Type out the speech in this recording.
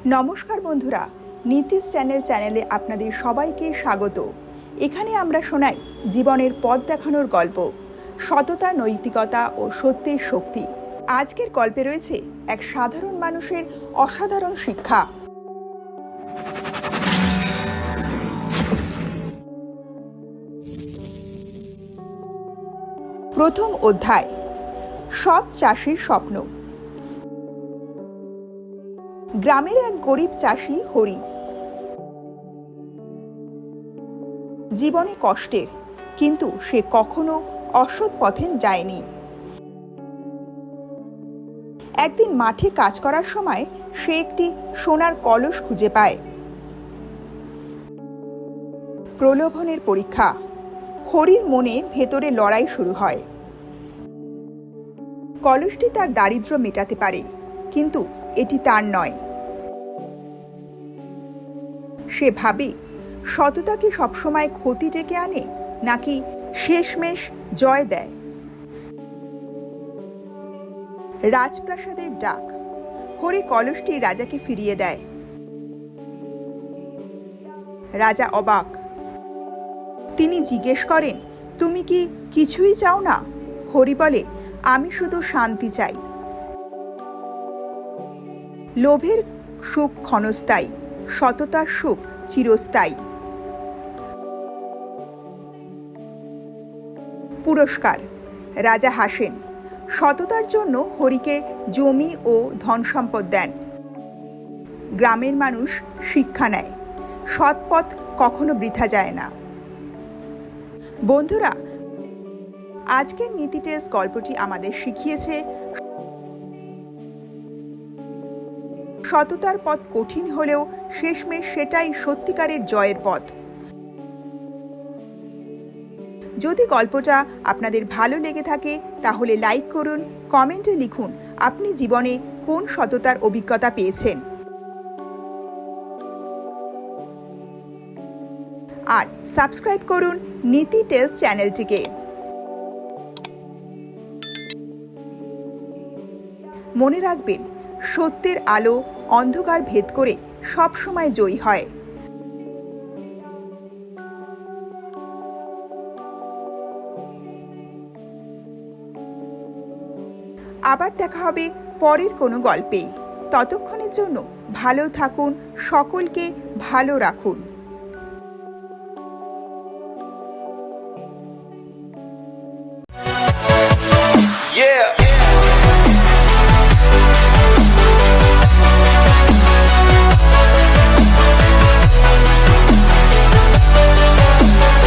নমস্কার বন্ধুরা, নীতিশ চ্যানেলে আপনাদের সবাইকে স্বাগত। এখানে আমরা শোনাই জীবনের পথ দেখানোর গল্প, সততা, নৈতিকতা ও সত্যের শক্তি। আজকের গল্পে রয়েছে এক সাধারণ মানুষের অসাধারণ শিক্ষা। প্রথম অধ্যায়, সৎ চাষির স্বপ্ন। গ্রামের এক গরিব চাষি হরি। জীবনে কষ্টের, কিন্তু সে কখনো অসৎ পথে যায়নি। একদিন মাঠে কাজ করার সময় সে একটি সোনার কলস খুঁজে পায়। প্রলোভনের পরীক্ষা। হরির মনে ভেতরে লড়াই শুরু হয়। কলসটি তার দারিদ্র্য মেটাতে পারে, কিন্তু এটি তার নয়। সে ভাবে, সততা কি সবসময় ক্ষতি ডেকে আনে, নাকি শেষমেশ জয় দেয়? রাজপ্রাসাদের ডাক। হরি কলসটি রাজাকে ফিরিয়ে দেয়। রাজা অবাক। তিনি জিজ্ঞেস করেন, তুমি কি কিছুই চাও না? হরি বলে, আমি শুধু শান্তি চাই। লোভের সুখ ক্ষণস্থায়ী, সততার সুখ চিরস্থায়ী। পুরস্কার। রাজা হাসেন। সততার জন্য হরিকে জমি ও ধন সম্পদ দেন। গ্রামের মানুষ শিক্ষা নেয়, সৎ পথ কখনো বৃথা যায় না। বন্ধুরা, আজকের নীতি টেলস গল্পটি আমাদের শিখিয়েছে সততার পথ কঠিন হলেও শেষমেশ সেটাই সত্যিকারের জয়ের পথ। যদি গল্পটা আপনাদের ভালো লেগে থাকে তাহলে লাইক করুন, কমেন্টে লিখুন আপনি জীবনে কোন সততার অভিজ্ঞতা পেয়েছেন। আর সাবস্ক্রাইব করুন নীতি টেলস চ্যানেলটিকে। মনে রাখবেন, সত্যের আলো অন্ধকার ভেদ করে সবসময় জয়ী হয়। আবার দেখা হবে পরের কোনো গল্পে। ততক্ষণের জন্য ভালো থাকুন, সকলকে ভালো রাখুন। Yeah.